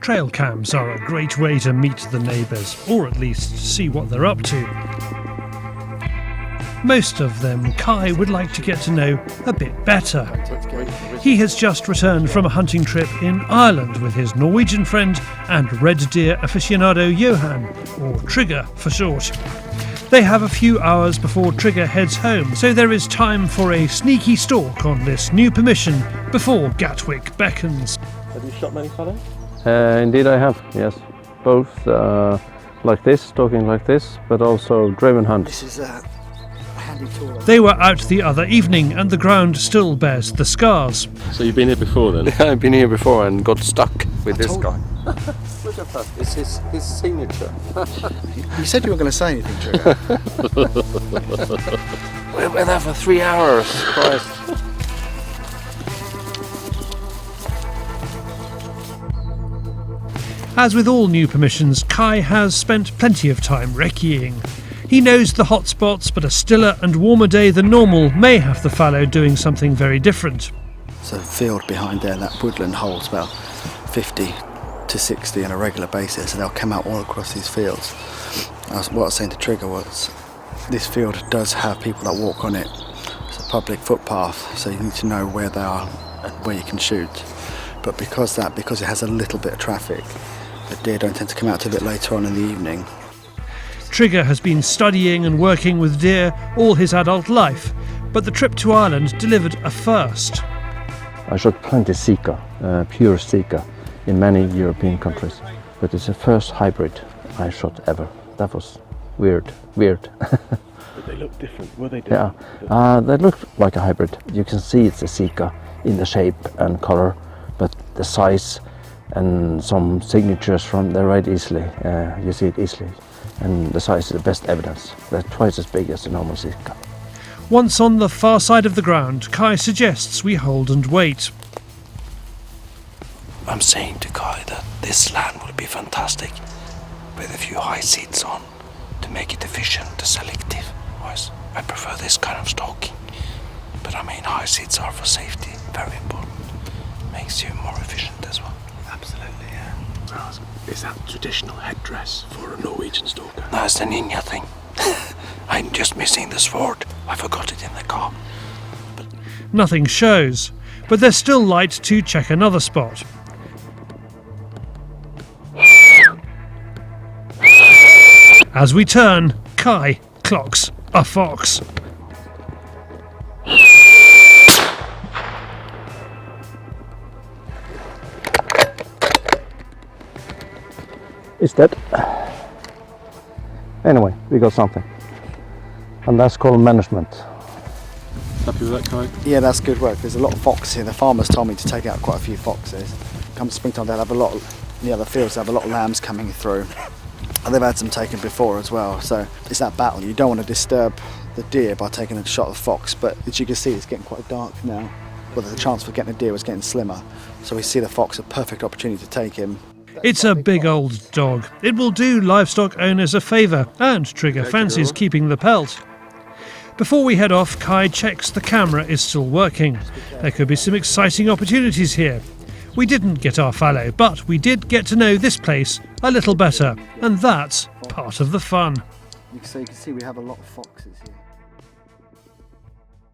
Trail cams are a great way to meet the neighbours, or at least see what they're up to. Most of them Kai would like to get to know a bit better. He has just returned from a hunting trip in Ireland with his Norwegian friend and red deer aficionado Johan, or Trygve for short. They have a few hours before Trygve heads home, so there is time for a sneaky stalk on this new permission before Gatwick beckons. Have you shot many fallow? Indeed I have, yes. Both like this, stalking like this, but also driven hunt. This is a handy tool. They were out the other evening and the ground still bears the scars. So you've been here before then? I've been here before and got stuck with this guy. Look at that, it's his signature. You said you were going to say anything, Trygve. We've been there for 3 hours, Christ. As with all new permissions, Kai has spent plenty of time recceing. He knows the hot spots, but a stiller and warmer day than normal may have the fallow doing something very different. There's a field behind there, and that woodland holds about 50 to 60 on a regular basis, and they'll come out all across these fields. What I was saying to Trygve was, this field does have people that walk on it. It's a public footpath, so you need to know where they are and where you can shoot. But because it has a little bit of traffic, the deer don't tend to come out till a bit later on in the evening. Trygve has been studying and working with deer all his adult life, but the trip to Ireland delivered a first. I shot plenty sika, pure sika, in many European countries, but it's the first hybrid I shot ever. That was weird. But they look different, were they different? Yeah, they look like a hybrid. You can see it's a sika in the shape and color, but the size and some signatures from the right easily, you see it easily. And the size is the best evidence. They're twice as big as the normal sika. Once on the far side of the ground, Kai suggests we hold and wait. I'm saying to Kai that this land will be fantastic with a few high seats on to make it efficient, selective. I prefer this kind of stalking, but I mean high seats are for safety, very important. Makes you more efficient as well. Absolutely, yeah. Is that traditional headdress for a Norwegian stalker? No, it's the ninja thing. I'm just missing the sword. I forgot it in the car. Nothing shows, but there's still light to check another spot. As we turn, Kai clocks a fox. It's dead. Anyway, we got something. And that's called management. Happy with that, Kai? Yeah, that's good work. There's a lot of foxes here. The farmers told me to take out quite a few foxes. Come springtime, they'll have a lot in the other fields. They have a lot of lambs coming through, and they've had some taken before as well. So it's that battle. You don't want to disturb the deer by taking a shot of the fox, but as you can see, it's getting quite dark now. Well, the chance for getting a deer was getting slimmer. So we see the fox a perfect opportunity to take him. It's a big old dog. It will do livestock owners a favour, and Trygve fancies keeping the pelt. Before we head off, Kai checks the camera is still working. There could be some exciting opportunities here. We didn't get our fallow, but we did get to know this place a little better, and that's part of the fun. So you can see we have a lot of foxes here.